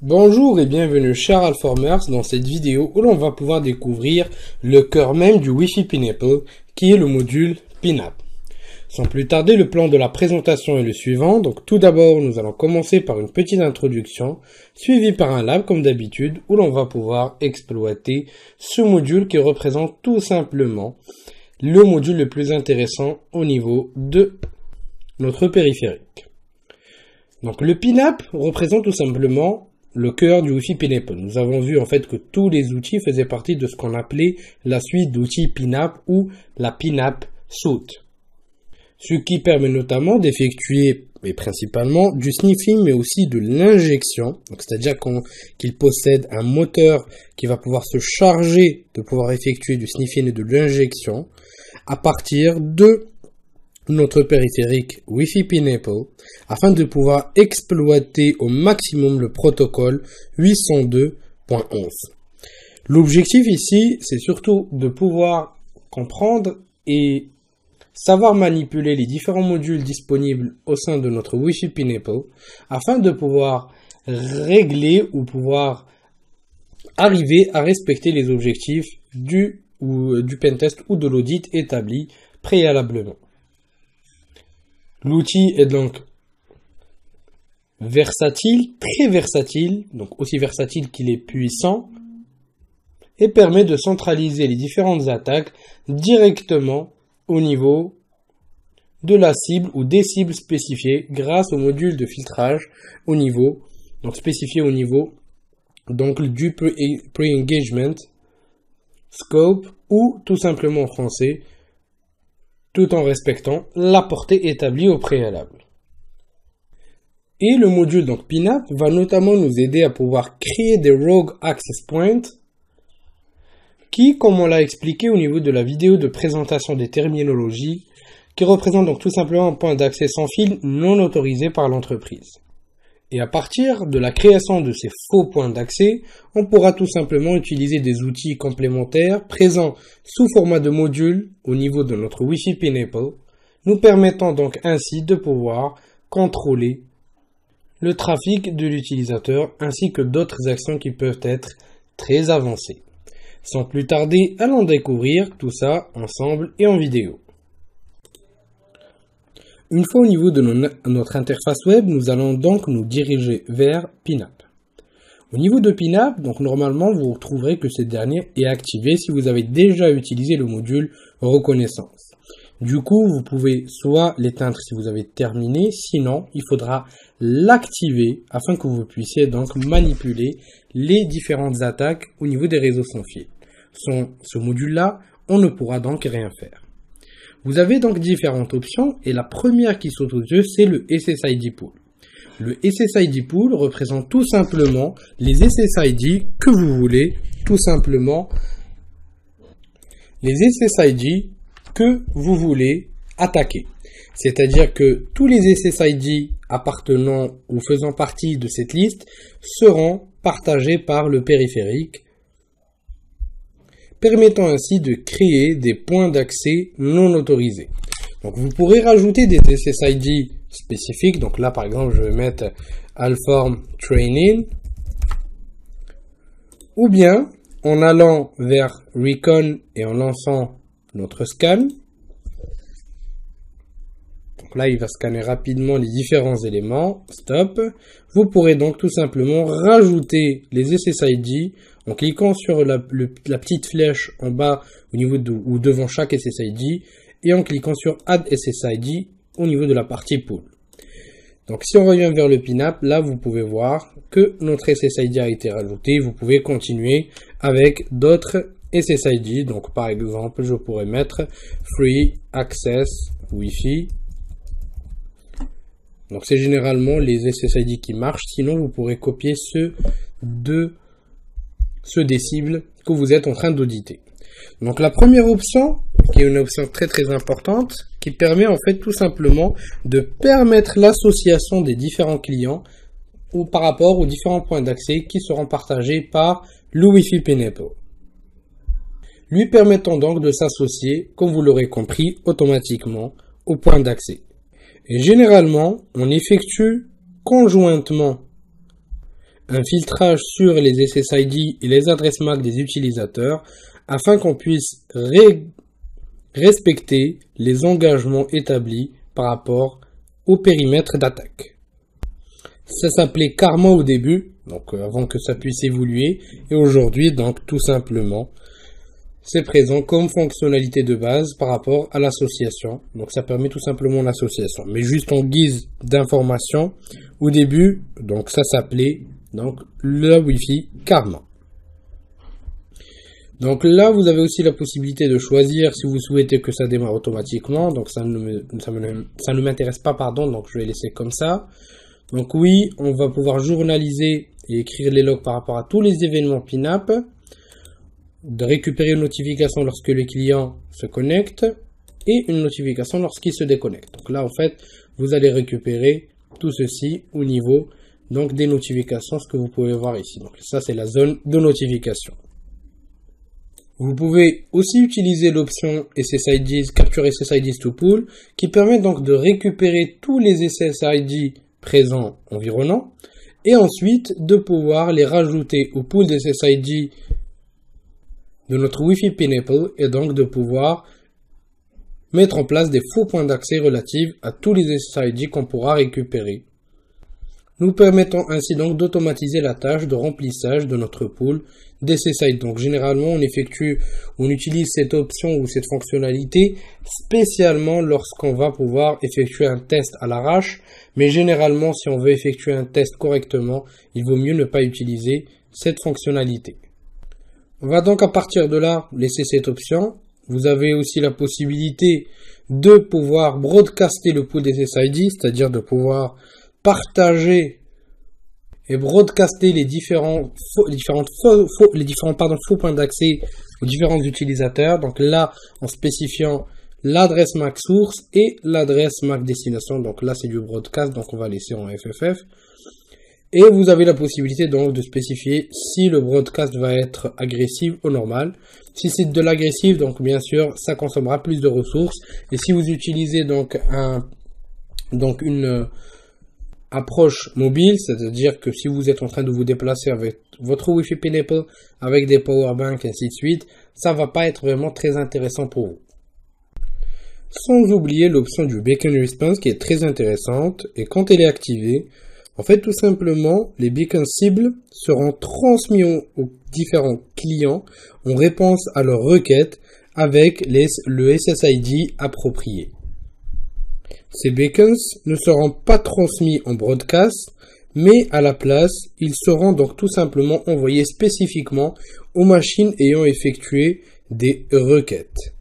Bonjour et bienvenue chers Alformers dans cette vidéo où l'on va pouvoir découvrir le cœur même du Wi-Fi Pineapple qui est le module PINAP. Sans plus tarder, le plan de la présentation est le suivant. Donc tout d'abord, nous allons commencer par une petite introduction suivie par un lab comme d'habitude où l'on va pouvoir exploiter ce module qui représente tout simplement le module le plus intéressant au niveau de notre périphérique. Donc le PINAP représente tout simplement le cœur du Wi-Fi Pineapple. Nous avons vu en fait que tous les outils faisaient partie de ce qu'on appelait la suite d'outils PINAP ou la PINAP Suite. Ce qui permet notamment d'effectuer, et principalement, du sniffing mais aussi de l'injection. C'est-à-dire qu'il possède un moteur qui va pouvoir se charger de pouvoir effectuer du sniffing et de l'injection à partir de notre périphérique Wi-Fi Pineapple afin de pouvoir exploiter au maximum le protocole 802.11. L'objectif ici, c'est surtout de pouvoir comprendre et savoir manipuler les différents modules disponibles au sein de notre Wi-Fi Pineapple afin de pouvoir régler ou pouvoir arriver à respecter les objectifs du pentest ou de l'audit établi préalablement. L'outil est donc versatile, très versatile, donc aussi versatile qu'il est puissant, et permet de centraliser les différentes attaques directement au niveau de la cible ou des cibles spécifiées grâce au module de filtrage au niveau, donc spécifié au niveau donc du pre-engagement scope ou tout simplement en français, tout en respectant la portée établie au préalable. Et le module donc PINAP va notamment nous aider à pouvoir créer des Rogue Access Points qui, comme on l'a expliqué au niveau de la vidéo de présentation des terminologies, qui représentent donc tout simplement un point d'accès sans fil non autorisé par l'entreprise. Et à partir de la création de ces faux points d'accès, on pourra tout simplement utiliser des outils complémentaires présents sous format de module au niveau de notre Wi-Fi Pineapple, nous permettant donc ainsi de pouvoir contrôler le trafic de l'utilisateur ainsi que d'autres actions qui peuvent être très avancées. Sans plus tarder, allons découvrir tout ça ensemble et en vidéo. Une fois au niveau de notre interface web, nous allons donc nous diriger vers PINAP. Au niveau de PINAP, donc normalement, vous retrouverez que ce dernier est activé si vous avez déjà utilisé le module reconnaissance. Du coup, vous pouvez soit l'éteindre si vous avez terminé, sinon il faudra l'activer afin que vous puissiez donc manipuler les différentes attaques au niveau des réseaux sans fil. Sans ce module-là, on ne pourra donc rien faire. Vous avez donc différentes options et la première qui saute aux yeux, c'est le SSID Pool. Le SSID Pool représente tout simplement les SSID que vous voulez, tout simplement les SSID que vous voulez attaquer. C'est-à-dire que tous les SSID appartenant ou faisant partie de cette liste seront partagés par le périphérique, permettant ainsi de créer des points d'accès non autorisés. Donc vous pourrez rajouter des SSID spécifiques. Donc là par exemple je vais mettre Alform Training. Ou bien en allant vers Recon et en lançant notre scan. Donc là il va scanner rapidement les différents éléments. Stop. Vous pourrez donc tout simplement rajouter les SSID en cliquant sur la petite flèche en bas au niveau ou devant chaque SSID et en cliquant sur Add SSID au niveau de la partie Pool. Donc si on revient vers le PINAP, là vous pouvez voir que notre SSID a été rajouté. Vous pouvez continuer avec d'autres SSID. Donc par exemple, je pourrais mettre Free Access Wi-Fi. Donc c'est généralement les SSID qui marchent. Sinon vous pourrez copier ceux des cibles que vous êtes en train d'auditer. Donc la première option, qui est une option très très importante, qui permet en fait tout simplement de permettre l'association des différents clients ou par rapport aux différents points d'accès qui seront partagés par le Wi-Fi Pineapple. Lui permettant donc de s'associer, comme vous l'aurez compris, automatiquement au point d'accès. Et généralement, on effectue conjointement un filtrage sur les SSID et les adresses MAC des utilisateurs afin qu'on puisse respecter les engagements établis par rapport au périmètre d'attaque. Ça s'appelait Karma au début, donc avant que ça puisse évoluer, et aujourd'hui, donc tout simplement, c'est présent comme fonctionnalité de base par rapport à l'association. Donc ça permet tout simplement l'association. Mais juste en guise d'information, au début, donc ça s'appelait donc le Wi-Fi Karma. Donc là, vous avez aussi la possibilité de choisir si vous souhaitez que ça démarre automatiquement. Donc ça ne m'intéresse pas, pardon, donc je vais laisser comme ça. Donc oui, on va pouvoir journaliser et écrire les logs par rapport à tous les événements PINAP, de récupérer une notification lorsque le client se connecte et une notification lorsqu'il se déconnecte. Donc là, en fait, vous allez récupérer tout ceci au niveau donc des notifications, ce que vous pouvez voir ici. Donc ça, c'est la zone de notification. Vous pouvez aussi utiliser l'option SSIDs, Capture SSIDs to Pool, qui permet donc de récupérer tous les SSID présents environnants et ensuite de pouvoir les rajouter au pool des SSID de notre Wi-Fi Pineapple et donc de pouvoir mettre en place des faux points d'accès relatifs à tous les SSID qu'on pourra récupérer. Nous permettons ainsi donc d'automatiser la tâche de remplissage de notre pool d'SSID. Donc généralement on utilise cette option ou cette fonctionnalité spécialement lorsqu'on va pouvoir effectuer un test à l'arrache. Mais généralement si on veut effectuer un test correctement, il vaut mieux ne pas utiliser cette fonctionnalité. On va donc à partir de là laisser cette option. Vous avez aussi la possibilité de pouvoir broadcaster le pool des SSID, c'est-à-dire de pouvoir partager et broadcaster les différents faux points d'accès aux différents utilisateurs. Donc là, en spécifiant l'adresse MAC source et l'adresse MAC destination. Donc là, c'est du broadcast, donc on va laisser en FFF. Et vous avez la possibilité donc de spécifier si le broadcast va être agressif ou normal. Si c'est de l'agressif, donc bien sûr, ça consommera plus de ressources. Et si vous utilisez donc une approche mobile, c'est-à-dire que si vous êtes en train de vous déplacer avec votre Wi-Fi Pineapple, avec des powerbanks et ainsi de suite, ça va pas être vraiment très intéressant pour vous. Sans oublier l'option du Beacon Response qui est très intéressante et quand elle est activée, en fait tout simplement les beacons cibles seront transmis aux différents clients en réponse à leurs requêtes avec le SSID approprié. Ces beacons ne seront pas transmis en broadcast, mais à la place, ils seront donc tout simplement envoyés spécifiquement aux machines ayant effectué des requêtes.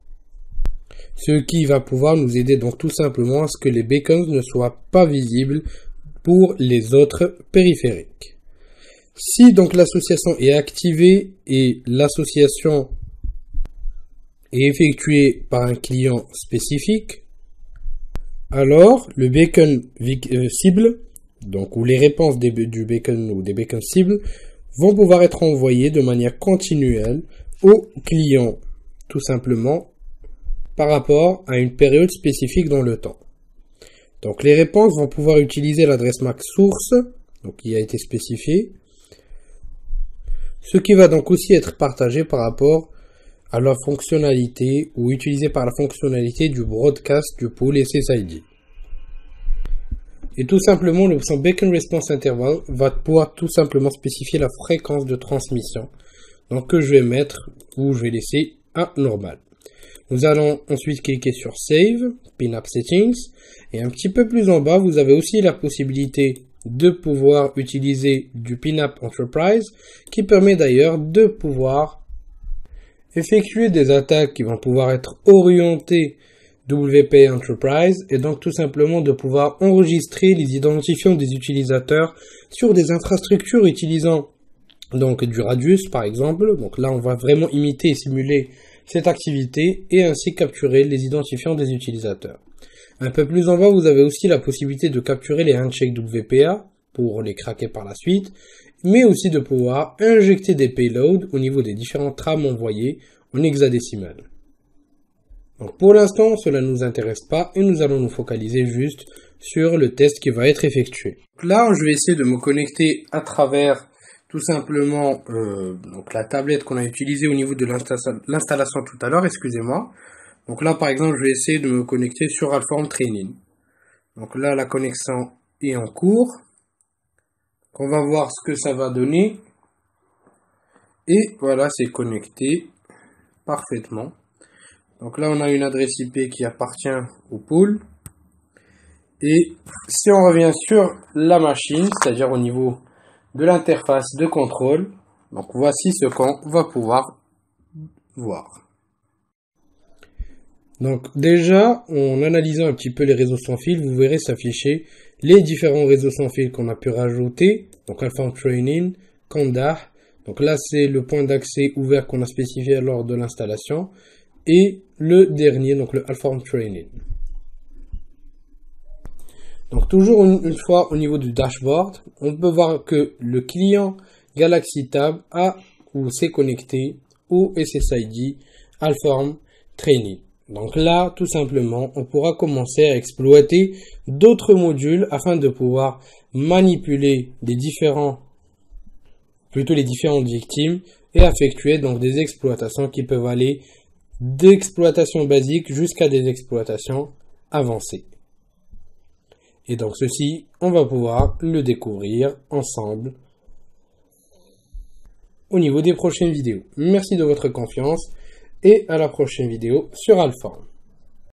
Ce qui va pouvoir nous aider donc tout simplement à ce que les beacons ne soient pas visibles pour les autres périphériques. Si donc l'association est activée et l'association est effectuée par un client spécifique, alors le beacon cible, donc ou les réponses du beacon ou des beacons cibles, vont pouvoir être envoyées de manière continuelle au client, tout simplement par rapport à une période spécifique dans le temps. Donc les réponses vont pouvoir utiliser l'adresse MAC source, donc qui a été spécifiée, ce qui va donc aussi être partagé par rapport à la fonctionnalité ou utilisé par la fonctionnalité du broadcast du pool SSID. Et tout simplement, l'option Beacon Response Interval va pouvoir tout simplement spécifier la fréquence de transmission. Donc que je vais mettre ou je vais laisser à normal. Nous allons ensuite cliquer sur Save, PINAP Settings. Et un petit peu plus en bas, vous avez aussi la possibilité de pouvoir utiliser du PINAP Enterprise qui permet d'ailleurs de pouvoir effectuer des attaques qui vont pouvoir être orientées WP Enterprise et donc tout simplement de pouvoir enregistrer les identifiants des utilisateurs sur des infrastructures utilisant donc du radius par exemple. Donc là on va vraiment imiter et simuler cette activité et ainsi capturer les identifiants des utilisateurs. Un peu plus en bas vous avez aussi la possibilité de capturer les handshakes WPA pour les craquer par la suite, mais aussi de pouvoir injecter des payloads au niveau des différentes trames envoyées en hexadécimal. Donc pour l'instant, cela ne nous intéresse pas et nous allons nous focaliser juste sur le test qui va être effectué. Là, je vais essayer de me connecter à travers tout simplement donc la tablette qu'on a utilisée au niveau de l'installation tout à l'heure, excusez-moi. Donc là par exemple je vais essayer de me connecter sur Alform Training. Donc là la connexion est en cours. On va voir ce que ça va donner. Et voilà, c'est connecté parfaitement. Donc là on a une adresse IP qui appartient au pôle. Et si on revient sur la machine, c'est-à-dire au niveau de l'interface de contrôle, donc voici ce qu'on va pouvoir voir. Donc déjà, en analysant un petit peu les réseaux sans fil, vous verrez s'afficher les différents réseaux sans fil qu'on a pu rajouter. Donc Alform Training, Condah. Donc là c'est le point d'accès ouvert qu'on a spécifié lors de l'installation. Et le dernier, donc le Alform Training. Donc toujours une fois au niveau du dashboard, on peut voir que le client Galaxy Tab a ou s'est connecté au SSID Alform Training. Donc là, tout simplement, on pourra commencer à exploiter d'autres modules afin de pouvoir manipuler les différentes victimes et effectuer donc des exploitations qui peuvent aller d'exploitation basique jusqu'à des exploitations avancées. Et donc ceci, on va pouvoir le découvrir ensemble au niveau des prochaines vidéos. Merci de votre confiance et à la prochaine vidéo sur Alform.